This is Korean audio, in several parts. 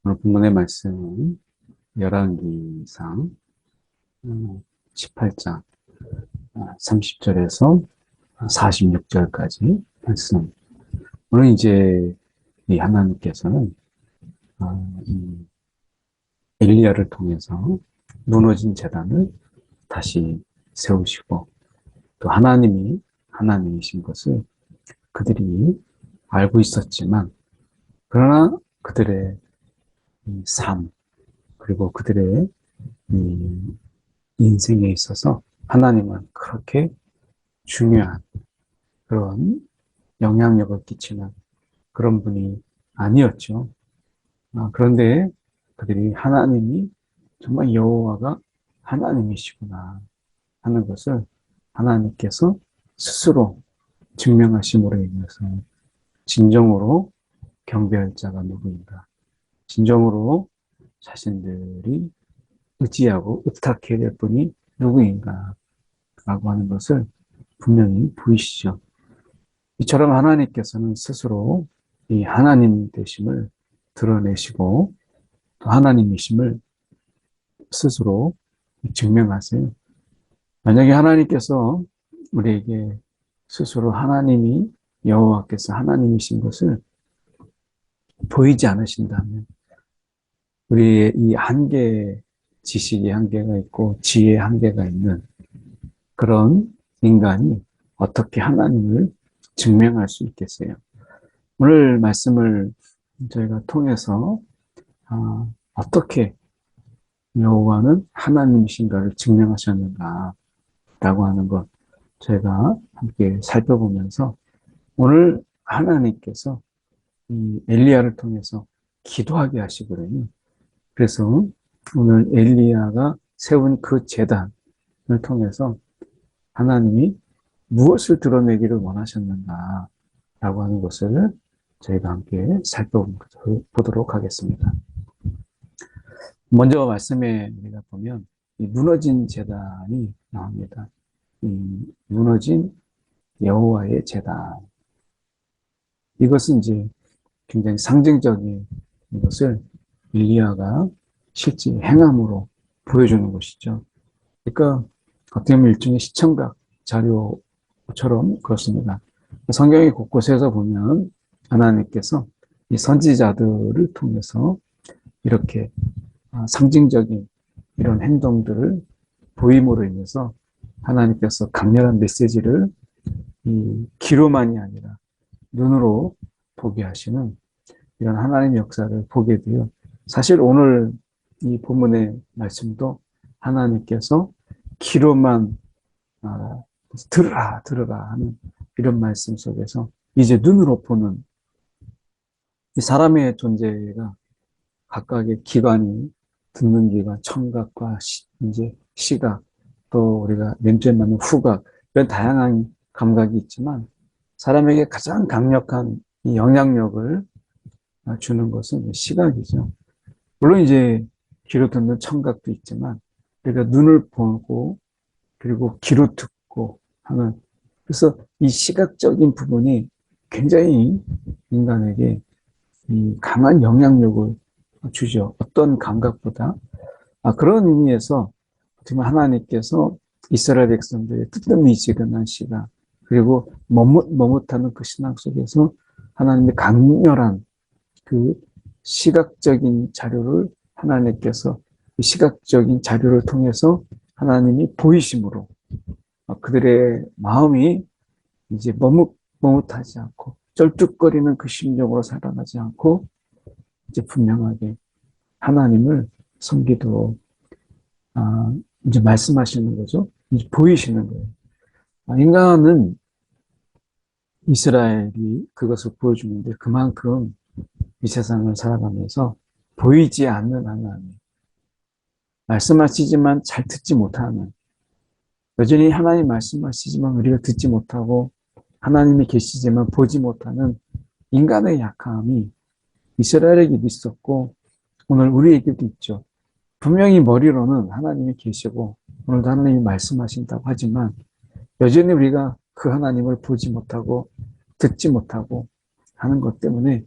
오늘 본문의 말씀은 열왕기상 18장 30절에서 46절까지 말씀. 오늘 이제 이 하나님께서는 이 엘리야를 통해서 무너진 제단을 다시 세우시고, 또 하나님이신 것을 그들이 알고 있었지만, 그러나 그들의 이 삶, 그리고 그들의 이 인생에 있어서 하나님은 그렇게 중요한 그런 영향력을 끼치는 그런 분이 아니었죠. 그런데 그들이 하나님이 정말 여호와가 하나님이시구나 하는 것을 하나님께서 스스로 증명하심으로 인해서 진정으로 경배할 자가 누구인가, 진정으로 자신들이 의지하고 의탁해야 될 분이 누구인가 라고 하는 것을 분명히 보이시죠. 이처럼 하나님께서는 스스로 이 하나님 되심을 드러내시고, 또 하나님이심을 스스로 증명하세요. 만약에 하나님께서 우리에게 스스로 여호와께서 하나님이신 것을 보이지 않으신다면, 우리의 이 지식의 한계가 있고 지혜의 한계가 있는 그런 인간이 어떻게 하나님을 증명할 수 있겠어요? 오늘 말씀을 저희가 통해서 어떻게 여호와는 하나님이신가를 증명하셨는가 라고 하는 것, 저희가 함께 살펴보면서, 오늘 하나님께서 이 엘리야를 통해서 기도하게 하시거든요. 그래서 오늘 엘리야가 세운 그 제단을 통해서 하나님이 무엇을 드러내기를 원하셨는가 라고 하는 것을 저희가 함께 살펴보도록 하겠습니다. 먼저 말씀에 우리가 보면 이 무너진 제단이 나옵니다. 이 무너진 여호와의 제단. 이것은 이제 굉장히 상징적인 것을 엘리야가 실제 행함으로 보여주는 것이죠. 그러니까 어떻게 보면 일종의 시청각 자료처럼 그렇습니다. 성경의 곳곳에서 보면 하나님께서 이 선지자들을 통해서 이렇게 상징적인 이런 행동들을 보임으로 인해서 하나님께서 강렬한 메시지를 이 귀로만이 아니라 눈으로 보게 하시는 이런 하나님의 역사를 보게 되어, 사실 오늘 이 본문의 말씀도 하나님께서 귀로만 들으라 하는 이런 말씀 속에서 이제 눈으로 보는 이 사람의 존재가 각각의 기관이, 듣는 기관, 청각과 이제 시각, 또 우리가 냄새 맡는 후각, 이런 다양한 감각이 있지만 사람에게 가장 강력한 이 영향력을 주는 것은 시각이죠. 물론 이제 귀로 듣는 청각도 있지만 우리가 눈을 보고 그리고 귀로 듣고 하는, 그래서 이 시각적인 부분이 굉장히 인간에게 이 강한 영향력을 주죠. 어떤 감각보다. 그런 의미에서 정말 하나님께서 이스라엘 백성들의 뜨뜻미지근한 시각, 그리고 머뭇하는 그 신앙 속에서 하나님의 강렬한 그 시각적인 자료를 하나님께서 시각적인 자료를 통해서 하나님이 보이심으로 그들의 마음이 이제 머뭇하지 않고 쩔뚝거리는 그 심정으로 살아가지 않고 이제 분명하게 하나님을 섬기도록 이제 말씀하시는 거죠. 이제 보이시는 거예요. 인간은 이스라엘이 그것을 보여주는데 그만큼 이 세상을 살아가면서 보이지 않는 하나님, 말씀하시지만 잘 듣지 못하는, 여전히 하나님 말씀하시지만 우리가 듣지 못하고 하나님이 계시지만 보지 못하는 인간의 약함이 이스라엘에게도 있었고 오늘 우리에게도 있죠. 분명히 머리로는 하나님이 계시고 오늘도 하나님이 말씀하신다고 하지만 여전히 우리가 그 하나님을 보지 못하고 듣지 못하고 하는 것 때문에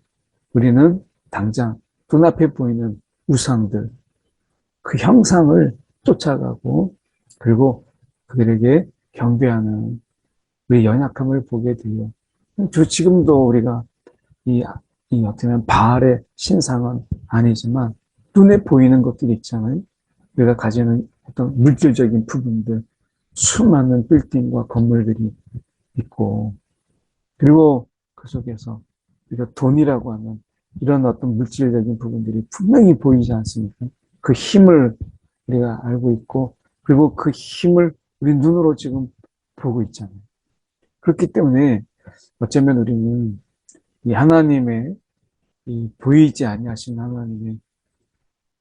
우리는 당장 눈앞에 보이는 우상들, 그 형상을 쫓아가고 그리고 그들에게 경배하는 우리 연약함을 보게 돼요. 지금도 우리가 이, 이 어떻게 보면 바알의 신상은 아니지만 눈에 보이는 것들이 있잖아요. 우리가 가지는 어떤 물질적인 부분들, 수많은 빌딩과 건물들이 있고 그리고 그 속에서 우리가 돈이라고 하는 이런 어떤 물질적인 부분들이 분명히 보이지 않습니까? 그 힘을 우리가 알고 있고 그리고 그 힘을 우리 눈으로 지금 보고 있잖아요. 그렇기 때문에 어쩌면 우리는 이 하나님의 이 보이지 아니하신 하나님의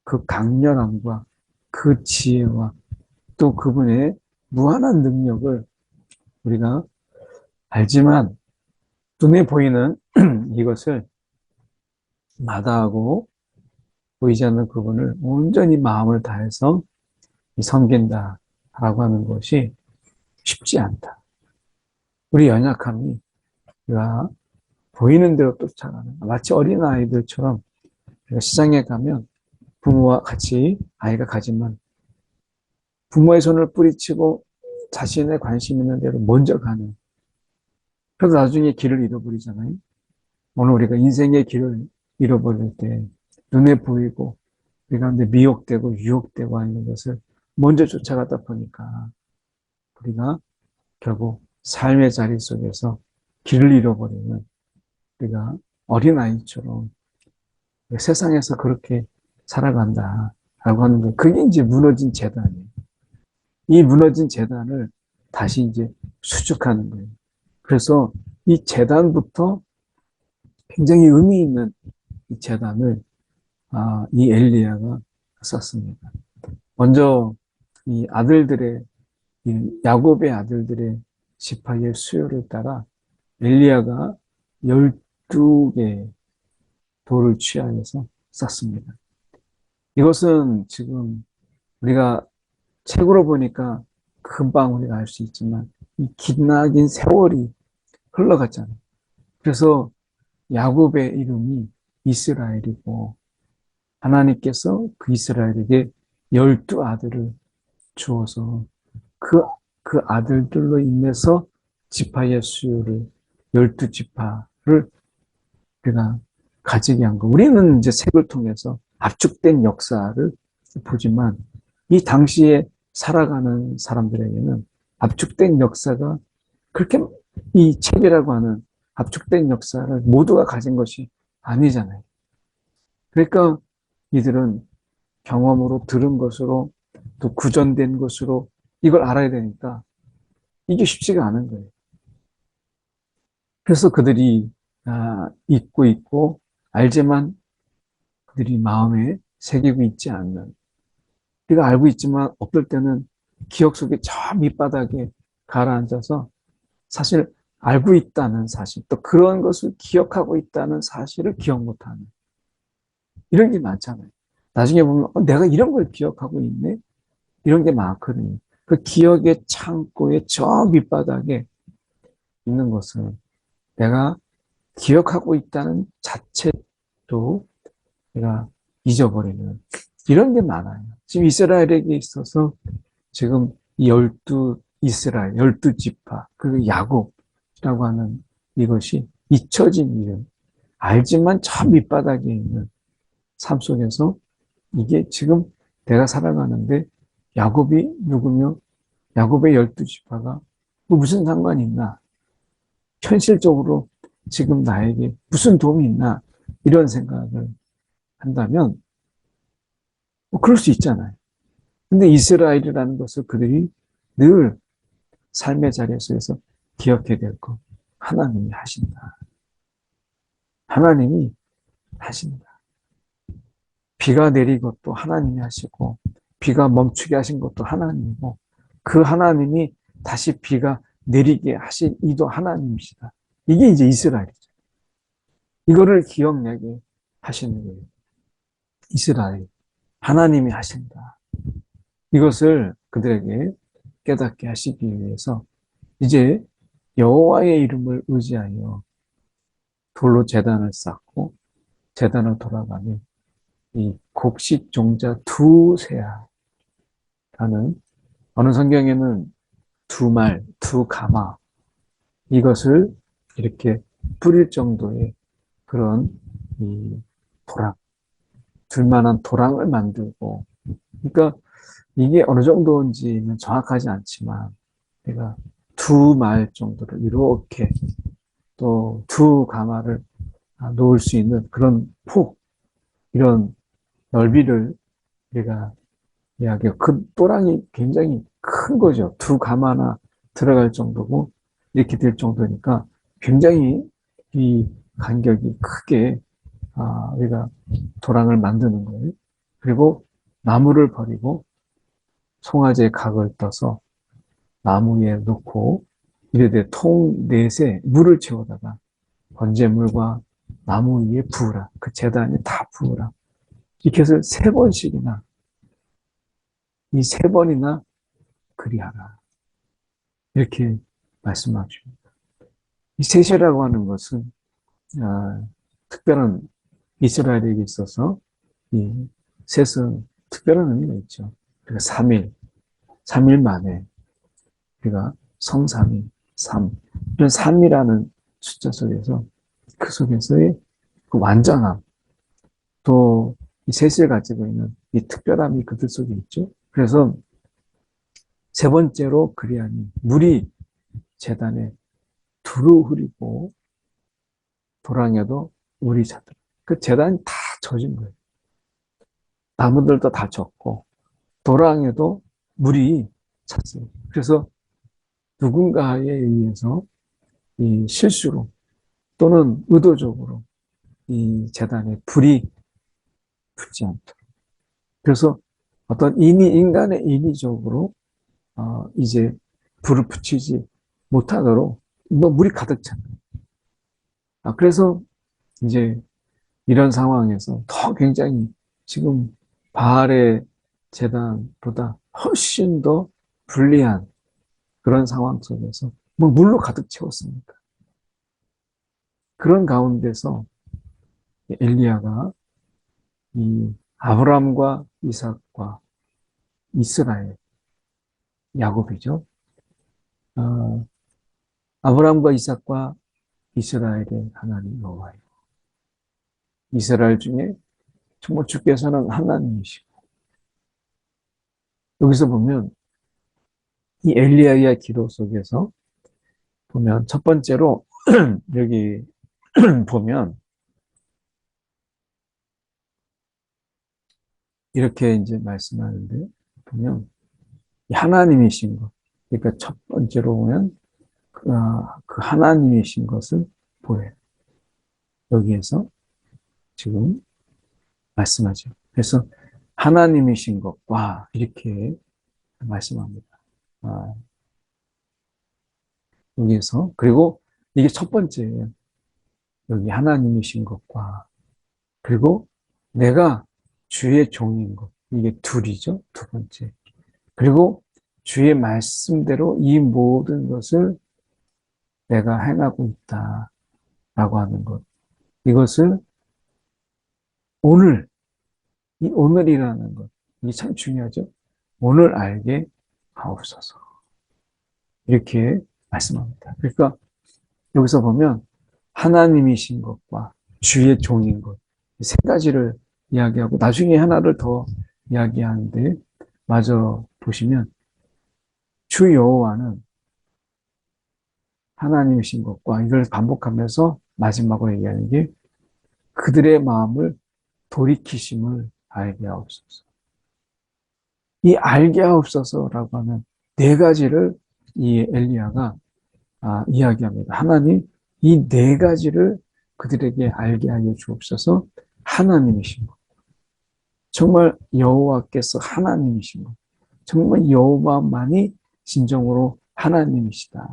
그 강렬함과 그 지혜와 또 그분의 무한한 능력을 우리가 알지만 눈에 보이는 이것을 마다하고 보이지 않는 그분을 온전히 마음을 다해서 섬긴다라고 하는 것이 쉽지 않다. 우리 연약함이 우리가 보이는 대로 쫓아가는 마치 어린아이들처럼 우리가 시장에 가면 부모와 같이 아이가 가지만 부모의 손을 뿌리치고 자신의 관심 있는 대로 먼저 가는 그래서 나중에 길을 잃어버리잖아요. 오늘 우리가 인생의 길을 잃어버릴 때 눈에 보이고 우리가 근데 미혹되고 유혹되고 하는 것을 먼저 쫓아가다 보니까 우리가 결국 삶의 자리 속에서 길을 잃어버리는 우리가 어린아이처럼 세상에서 그렇게 살아간다라고 하는 거 그게 이제 무너진 재단이에요. 이 무너진 재단을 다시 이제 수축하는 거예요. 그래서 이 재단부터 굉장히 의미 있는 이 재단을 이 엘리야가 썼습니다. 먼저 이 아들들의 이 야곱의 아들들의 지파의 수요를 따라 엘리야가 12개의 돌을 취하여서 썼습니다. 이것은 지금 우리가 책으로 보니까 금방 우리가 알 수 있지만 이 기나긴 세월이 흘러갔잖아요. 그래서 야곱의 이름이 이스라엘이고 하나님께서 그 이스라엘에게 12아들을 주어서 그 아들들로 인해서 지파의 수요를 12지파를 우리가 가지게 한 거. 우리는 이제 책을 통해서 압축된 역사를 보지만 이 당시에 살아가는 사람들에게는 압축된 역사가 그렇게 이 책이라고 하는 압축된 역사를 모두가 가진 것이 아니잖아요. 그러니까 이들은 경험으로 들은 것으로 또 구전된 것으로 이걸 알아야 되니까 이게 쉽지가 않은 거예요. 그래서 그들이 잊고 있고 알지만 그들이 마음에 새기고 있지 않는 우리가 알고 있지만 어떨 때는 기억 속에 저 밑바닥에 가라앉아서 사실 알고 있다는 사실 또 그런 것을 기억하고 있다는 사실을 기억 못하는 이런 게 많잖아요. 나중에 보면 내가 이런 걸 기억하고 있네? 이런 게 많거든요. 그 기억의 창고의 저 밑바닥에 있는 것을 내가 기억하고 있다는 자체도 내가 잊어버리는 이런 게 많아요. 지금 이스라엘에게 있어서 지금 이 12이스라엘, 12지파, 그리고 야곱이라고 하는 이것이 잊혀진 이름, 알지만 저 밑바닥에 있는 삶 속에서 이게 지금 내가 살아가는데 야곱이 누구며 야곱의 12지파가 뭐 무슨 상관이 있나? 현실적으로 지금 나에게 무슨 도움이 있나? 이런 생각을 한다면 뭐 그럴 수 있잖아요. 근데 이스라엘이라는 것을 그들이 늘 삶의 자리 속에서 기억해야 될 것. 하나님이 하신다. 하나님이 하신다. 비가 내린 것도 하나님이 하시고 비가 멈추게 하신 것도 하나님이고 그 하나님이 다시 비가 내리게 하신 이도 하나님이시다. 이게 이제 이스라엘이죠. 이거를 기억나게 하시는 거예요. 이스라엘. 하나님이 하신다. 이것을 그들에게 깨닫게 하시기 위해서 이제 여호와의 이름을 의지하여 돌로 제단을 쌓고 제단을 돌아가며 이 곡식 종자 두세아라는, 어느 성경에는 두말, 두가마, 이것을 이렇게 뿌릴 정도의 그런 이 도랑, 둘만한 도랑을 만들고, 그러니까 이게 어느 정도인지는 정확하지 않지만 내가 두 말 정도를 이렇게 또 두 가마를 놓을 수 있는 그런 폭, 이런 넓이를 우리가 이야기해요. 그 또랑이 굉장히 큰 거죠. 두 가마나 들어갈 정도고 이렇게 될 정도니까 굉장히 이 간격이 크게 우리가 도랑을 만드는 거예요. 그리고 나무를 버리고 송아지의 각을 떠서 나무에 놓고 이래되 통 넷에 물을 채우다가 번제물과 나무 위에 부으라. 그 제단에 다 부으라. 이렇게 해서 세 번씩이나, 이 세 번이나 그리하라. 이렇게 말씀하십니다. 이 셋이라고 하는 것은 특별한, 이스라엘에게 있어서 이 셋은 특별한 의미가 있죠. 그러니까 3일 만에 우리가 성삼위, 3. 이런 3이라는 숫자 속에서 그 속에서의 그 완전함, 또 이 셋을 가지고 있는 이 특별함이 그들 속에 있죠. 그래서 세 번째로 그리하니 물이 제단에 두루 흐리고 도랑에도 물이 차더라. 그 제단이 다 젖은 거예요. 나무들도 다 젖고 도랑에도 물이 찼어요. 그래서 누군가에 의해서 이 실수로 또는 의도적으로 이 제단에 불이 붙지 않도록. 그래서 어떤 인간의 인위적으로 이제 불을 붙이지 못하도록 물이 가득 찬 거예요. 그래서 이제 이런 상황에서 더 굉장히 지금 바알의 제단보다 훨씬 더 불리한 그런 상황 속에서 뭐 물로 가득 채웠습니까? 그런 가운데서 엘리야가 이 아브라함과 이삭과 이스라엘, 야곱이죠. 아브라함과 이삭과 이스라엘의 하나님 여호와요. 이스라엘 중에 정말 주께서는 하나님이시고, 여기서 보면 이 엘리야의 기도 속에서 보면 첫 번째로 여기 보면 이렇게 이제 말씀하는데 보면 하나님이신 것, 그러니까 첫 번째로 보면 그 하나님이신 것을 보여요. 여기에서 지금 말씀하죠. 그래서 하나님이신 것과 이렇게 말씀합니다. 여기에서 그리고 이게 첫 번째예요. 여기 하나님이신 것과 그리고 내가 주의 종인 것, 이게 둘이죠. 두 번째. 그리고 주의 말씀대로 이 모든 것을 내가 행하고 있다라고 하는 것. 이것을 오늘, 이 오늘이라는 것, 이게 참 중요하죠. 오늘 알게 하옵소서. 이렇게 말씀합니다. 그러니까 여기서 보면 하나님이신 것과 주의 종인 것, 세 가지를 이야기하고 나중에 하나를 더 이야기하는데 마저 보시면 주 여호와는 하나님이신 것과 이걸 반복하면서 마지막으로 얘기하는 게 그들의 마음을 돌이키심을 알게 하옵소서. 이 알게 하옵소서라고 하는 네 가지를 이 엘리야가 이야기합니다. 하나님, 이 네 가지를 그들에게 알게 하여 주옵소서. 하나님이신 것. 정말 여호와께서 하나님이신 것. 정말 여호와만이 진정으로 하나님이시다.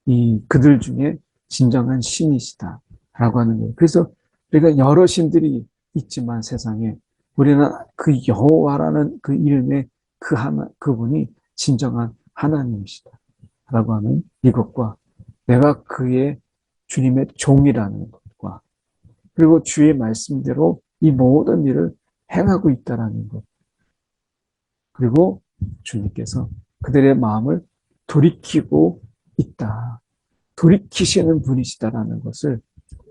이 그들 중에 진정한 신이시다. 라고 하는 거예요. 그래서 우리가 여러 신들이 있지만 세상에 우리는 그 여호와라는 그 이름의 그 하나, 그분이 진정한 하나님이시다. 라고 하는 이것과 내가 그의 주님의 종이라는 것과 그리고 주의 말씀대로 이 모든 일을 행하고 있다라는 것. 그리고 주님께서 그들의 마음을 돌이키고 있다. 돌이키시는 분이시다라는 것을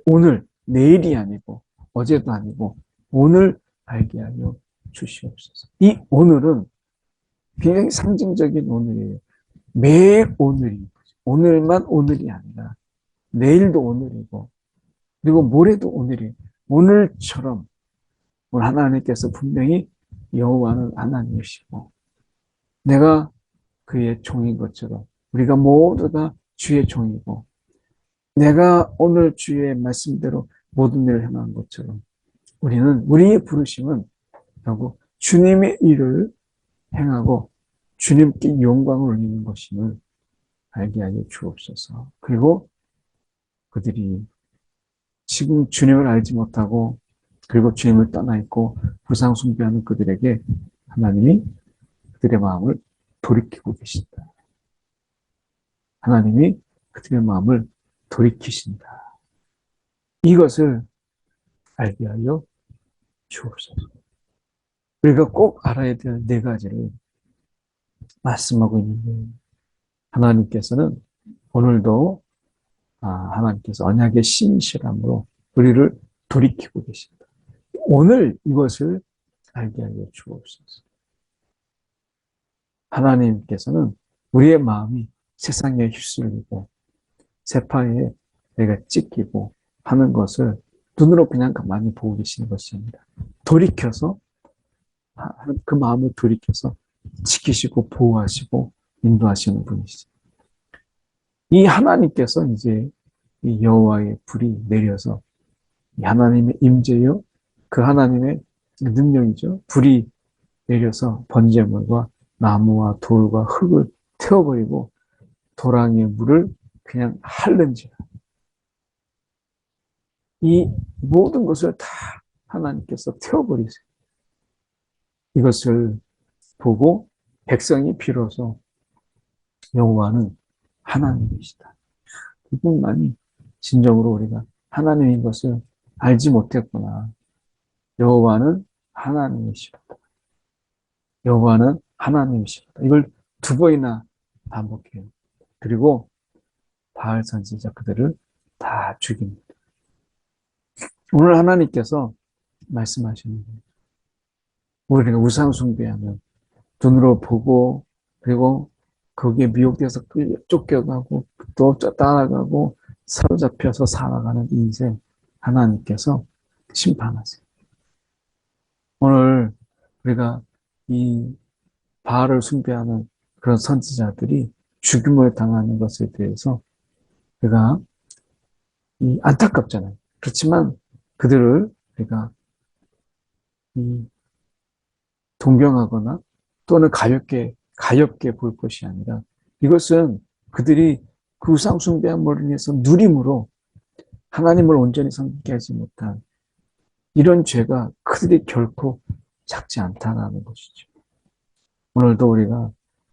오늘, 내일이 아니고 어제도 아니고 오늘 알게 하여 주시옵소서. 이 오늘은 굉장히 상징적인 오늘이에요. 매일 오늘이, 오늘만 오늘이 아니라 내일도 오늘이고 그리고 모레도 오늘이 오늘처럼 오늘 하나님께서 분명히 여호와는 하나님이시고 내가 그의 종인 것처럼 우리가 모두 다 주의 종이고 내가 오늘 주의 말씀대로 모든 일을 행한 것처럼 우리는 우리의 부르심은 결국 주님의 일을 행하고 주님께 영광을 올리는 것임을 알게 하여 주옵소서. 그리고 그들이 지금 주님을 알지 못하고 그리고 주님을 떠나 있고 불상 숭배하는 그들에게 하나님이 그들의 마음을 돌이키고 계신다. 하나님이 그들의 마음을 돌이키신다. 이것을 알게 하여 주옵소서. 우리가 꼭 알아야 될 네 가지를 말씀하고 있는데 하나님께서는 오늘도 하나님께서 언약의 신실함으로 우리를 돌이키고 계신다. 오늘 이것을 알게 하여 주옵소서. 하나님께서는 우리의 마음이 세상에 휩쓸리고 세파에 내가 찢기고 하는 것을 눈으로 그냥 가만히 보고 계시는 것이 아니라 돌이켜서 그 마음을 돌이켜서 지키시고 보호하시고 인도하시는 분이시죠. 이 하나님께서 이제 이 여호와의 불이 내려서 이 하나님의 임재요 그 하나님의 능력이죠. 불이 내려서 번제물과 나무와 돌과 흙을 태워버리고 도랑의 물을 그냥 핥는지라. 이 모든 것을 다 하나님께서 태워버리세요. 이것을 보고 백성이 비로소 여호와는 하나님이시다. 그뿐만이 진정으로 우리가 하나님인 것을 알지 못했구나. 여호와는 하나님이시다. 여호와는 하나님이시다. 이걸 두 번이나 반복해요. 그리고 바알 선지자 그들을 다 죽입니다. 오늘 하나님께서 말씀하시는 거예요. 우리가 우상 숭배하면 눈으로 보고 그리고 거기에 미혹돼서 쫓겨가고 또 따라가고 사로잡혀서 살아가는 인생 하나님께서 심판하세요. 오늘 우리가 이 바알을 숭배하는 그런 선지자들이 죽임을 당하는 것에 대해서 우리가 안타깝잖아요. 그렇지만 그들을 우리가 동경하거나 또는 가볍게 볼 것이 아니라 이것은 그들이 그 우상 숭배함으로 인해서 누림으로 하나님을 온전히 섬기게 하지 못한 이런 죄가 그들이 결코 작지 않다는 것이죠. 오늘도 우리가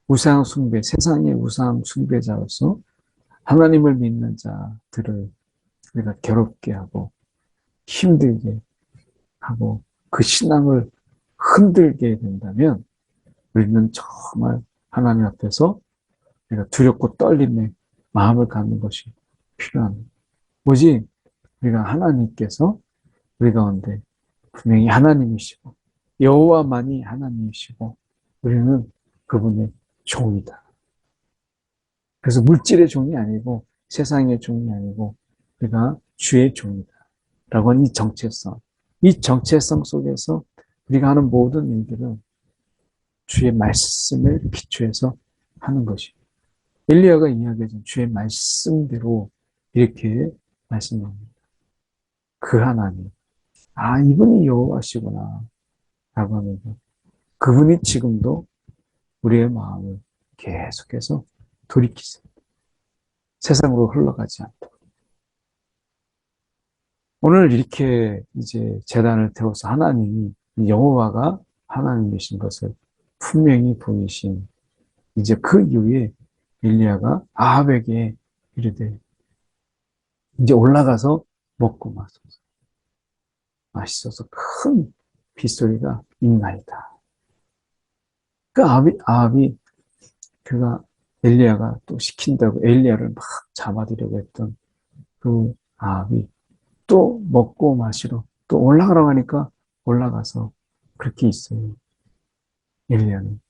우상 숭배, 세상의 우상 숭배자로서 하나님을 믿는 자들을 우리가 괴롭게 하고 힘들게 하고 그 신앙을 흔들게 된다면 우리는 정말 하나님 앞에서 우리가 두렵고 떨림의 마음을 갖는 것이 필요합니다. 오직 우리가 하나님께서 우리 가운데 분명히 하나님이시고 여호와만이 하나님이시고 우리는 그분의 종이다. 그래서 물질의 종이 아니고 세상의 종이 아니고 우리가 주의 종이다. 라고 하는 이 정체성 속에서 우리가 하는 모든 일들은 주의 말씀을 기초해서 하는 것입니다. 엘리야가 이야기해준 주의 말씀대로 이렇게 말씀합니다. 그 하나님, 이분이 여호와시구나 라고 하면서 그분이 지금도 우리의 마음을 계속해서 돌이키세요. 세상으로 흘러가지 않도록. 오늘 이렇게 이제 제단을 태워서 하나님이 여호와가 하나님이신 것을 분명히 보이신 이제 그 이후에 엘리야가 아합에게 이르되 이제 올라가서 먹고 마소서. 맛있어서 큰 빗소리가 있나이다. 그 아합이 그가 엘리야가 또 시킨다고 엘리야를 막 잡아들이려고 했던 그 아합이 또 먹고 마시러 또 올라가라고 하니까 올라가서 그렇게 있어요. 엘리야는.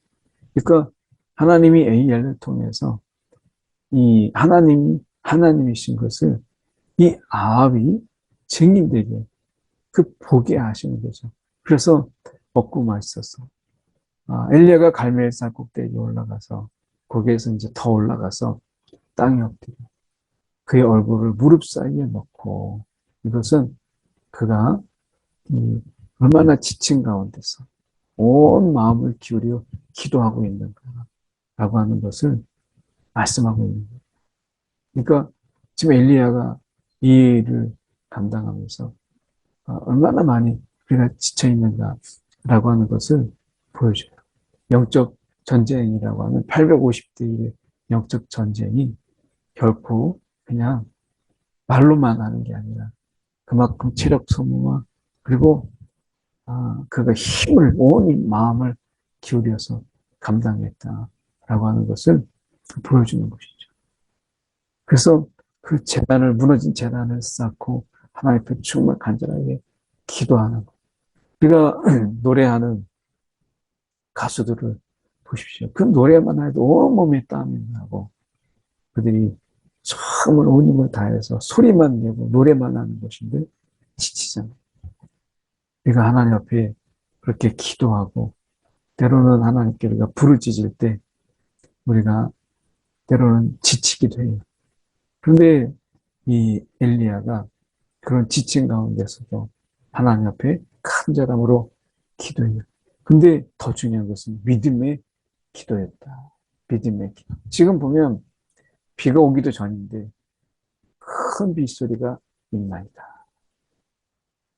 그러니까 하나님이 엘리야를 통해서 이 하나님이신 것을 이 아합이 증인되게 그 보게 하시는 거죠. 그래서 먹고 마셨어. 엘리야가 갈멜산 꼭대기에 올라가서 거기에서 이제 더 올라가서 땅에 엎드려 그의 얼굴을 무릎 사이에 넣고 이것은 그가 얼마나 지친 가운데서 온 마음을 기울여 기도하고 있는가라고 하는 것을 말씀하고 있는 거예요. 그러니까 지금 엘리야가 이 일을 감당하면서 얼마나 많이 우리가 지쳐 있는가라고 하는 것을 보여줘요. 영적 전쟁이라고 하는 850대 1의 영적 전쟁이 결코 그냥 말로만 하는 게 아니라 그만큼 체력 소모와 그리고 그가 힘을 온 마음을 기울여서 감당했다라고 하는 것을 보여주는 것이죠. 그래서 그 무너진 재단을 쌓고 하나님 앞에 정말 간절하게 기도하는 것. 우리가 노래하는 가수들을 보십시오. 그 노래만 해도 온몸에 땀이 나고 그들이 정말 온 힘을 다해서 소리만 내고 노래만 하는 것인데 지치잖아요. 우리가 하나님 앞에 그렇게 기도하고 때로는 하나님께 우리가 부르짖을 때 우리가 때로는 지치기도 해요. 그런데 이 엘리야가 그런 지친 가운데서도 하나님 앞에 간절함으로 기도해요. 근데 더 중요한 것은 믿음의 기도였다. 믿음의 기도. 지금 보면 비가 오기도 전인데 큰 빗소리가 있나이다.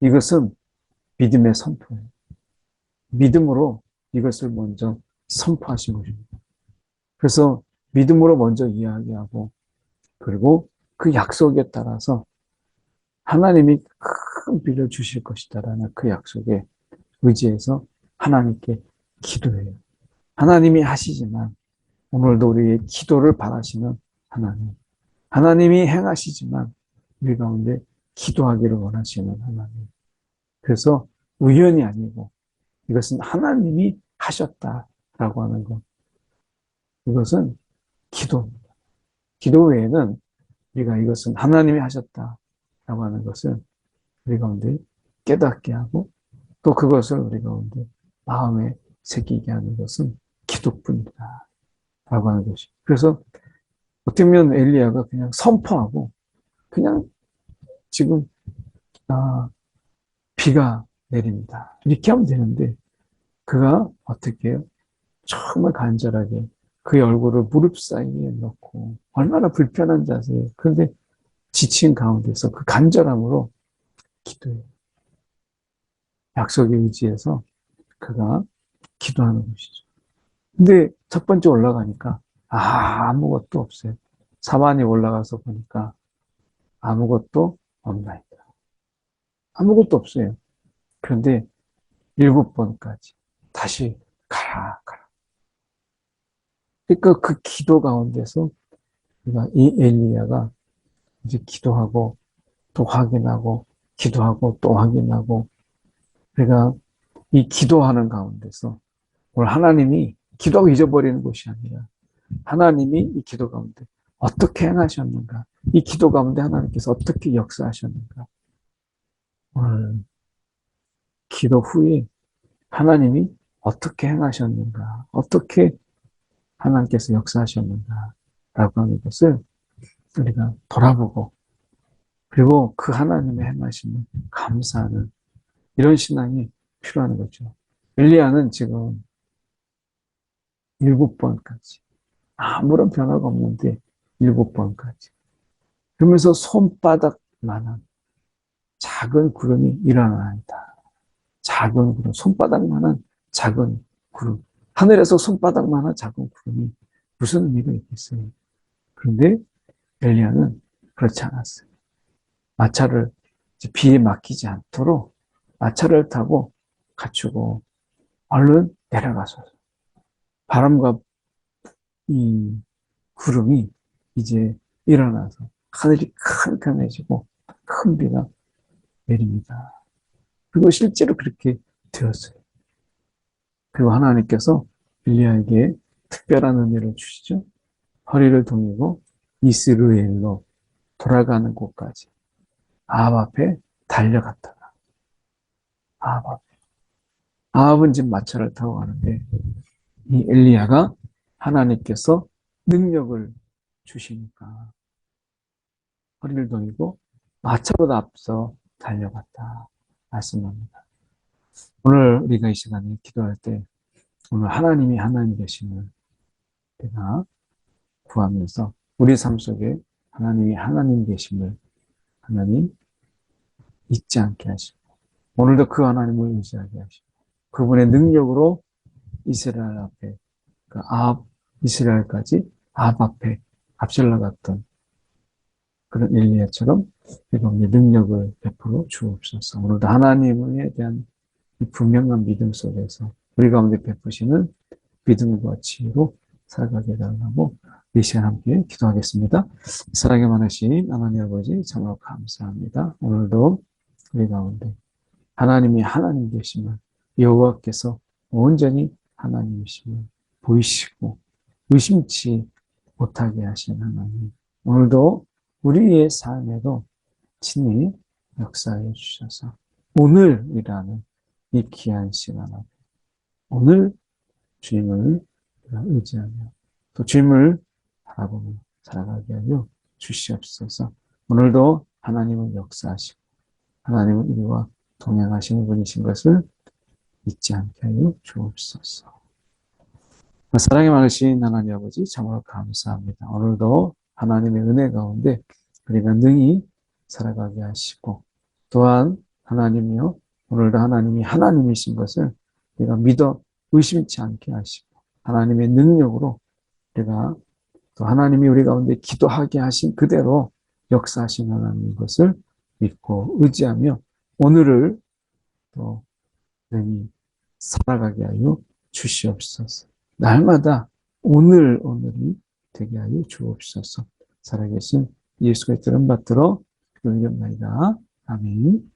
이것은 믿음의 선포예요. 믿음으로 이것을 먼저 선포하신 것입니다. 그래서 믿음으로 먼저 이야기하고 그리고 그 약속에 따라서 하나님이 큰 비를 주실 것이다라는 그 약속에 의지해서 하나님께 기도해요. 하나님이 하시지만 오늘도 우리의 기도를 바라시는 하나님. 하나님이 행하시지만 우리 가운데 기도하기를 원하시는 하나님. 그래서 우연이 아니고 이것은 하나님이 하셨다라고 하는 것. 이것은 기도입니다. 기도 외에는 우리가 이것은 하나님이 하셨다라고 하는 것을 우리 가운데 깨닫게 하고 또 그것을 우리 가운데 마음에 새기게 하는 것은 기도뿐이다 라고 하는 것이. 그래서 어떻게 보면 엘리야가 그냥 선포하고 그냥 지금 비가 내립니다. 이렇게 하면 되는데 그가 어떻게 해요? 정말 간절하게 그의 얼굴을 무릎 사이에 넣고 얼마나 불편한 자세예요. 그런데 지친 가운데서 그 간절함으로 기도해요. 약속에 의지해서 그가 기도하는 것이죠. 근데 첫 번째 올라가니까 아무것도 없어요. 사반이 올라가서 보니까 아무것도 없나이다. 아무것도 없어요. 그런데 7번까지 다시 가라. 그러니까 그 기도 가운데서 이 엘리야가 이제 기도하고 또 확인하고 기도하고 또 확인하고 그러니까 이 기도하는 가운데서 오늘 하나님이 기도하고 잊어버리는 것이 아니라 하나님이 이 기도 가운데 어떻게 행하셨는가 이 기도 가운데 하나님께서 어떻게 역사하셨는가 오늘 기도 후에 하나님이 어떻게 행하셨는가 어떻게 하나님께서 역사하셨는가 라고 하는 것을 우리가 돌아보고 그리고 그 하나님의 행하심을 감사하는 이런 신앙이 필요한 거죠. 엘리야는 지금 7번까지 아무런 변화가 없는데 7번까지 그러면서 손바닥만한 작은 구름이 일어나다. 작은 구름, 손바닥만한 작은 구름. 하늘에서 손바닥만한 작은 구름이 무슨 의미가 있겠어요? 그런데 엘리야는 그렇지 않았어요. 마차를 비에 맡기지 않도록 마차를 타고 갖추고 얼른 내려가소서. 바람과 이 구름이 이제 일어나서 하늘이 캄캄해지고 큰 비가 내립니다. 그리고 실제로 그렇게 되었어요. 그리고 하나님께서 엘리야에게 특별한 은혜를 주시죠. 허리를 동이고 이스라엘로 돌아가는 곳까지 아합 앞에 달려갔다가 아합은 지금 마차를 타고 가는데 이 엘리야가 하나님께서 능력을 주시니까 허리를 동이고 마차보다 앞서 달려갔다 말씀합니다. 오늘 우리가 이 시간에 기도할 때 오늘 하나님이 하나님 되심을 내가 구하면서 우리 삶 속에 하나님이 하나님 계심을 하나님 잊지 않게 하시고 오늘도 그 하나님을 의지하게 하시고 그분의 능력으로 이스라엘 앞에 그 아합 이스라엘까지 아합 앞에 앞서 나갔던 그런 엘리야처럼 이번에 능력을 베풀어 주옵소서. 오늘도 하나님에 대한 이 분명한 믿음 속에서 우리 가운데 베푸시는 믿음과 지혜로 살아가게 해달라고 이 시간 함께 기도하겠습니다. 사랑이 많으신 하나님 아버지 참으로 감사합니다. 오늘도 우리 가운데 하나님이 하나님 되심을 여호와께서 온전히 하나님이심을 보이시고 의심치 못하게 하신 하나님, 오늘도 우리의 삶에도 친히 역사해 주셔서 오늘이라는 이 귀한 시간 앞에 오늘 주님을 의지하며 또 주님을 바라보며 살아가게 하여 주시옵소서. 오늘도 하나님은 역사하시고 하나님은 우리와 동행하시는 분이신 것을 잊지 않게 하여 주옵소서. 사랑이 많으신 하나님 아버지 참으로 감사합니다. 오늘도 하나님의 은혜 가운데 우리가 능히 살아가게 하시고 또한 하나님이요 오늘도 하나님이 하나님이신 것을 우리가 믿어 의심치 않게 하시고 하나님의 능력으로 우리가 또 하나님이 우리 가운데 기도하게 하신 그대로 역사하신 하나님인 것을 믿고 의지하며 오늘을 또 능히 살아가게 하여 주시옵소서. 날마다 오늘이 되게 하여 주옵소서. 살아계신 예수의 이름 받들어 기도드립니다. 아멘.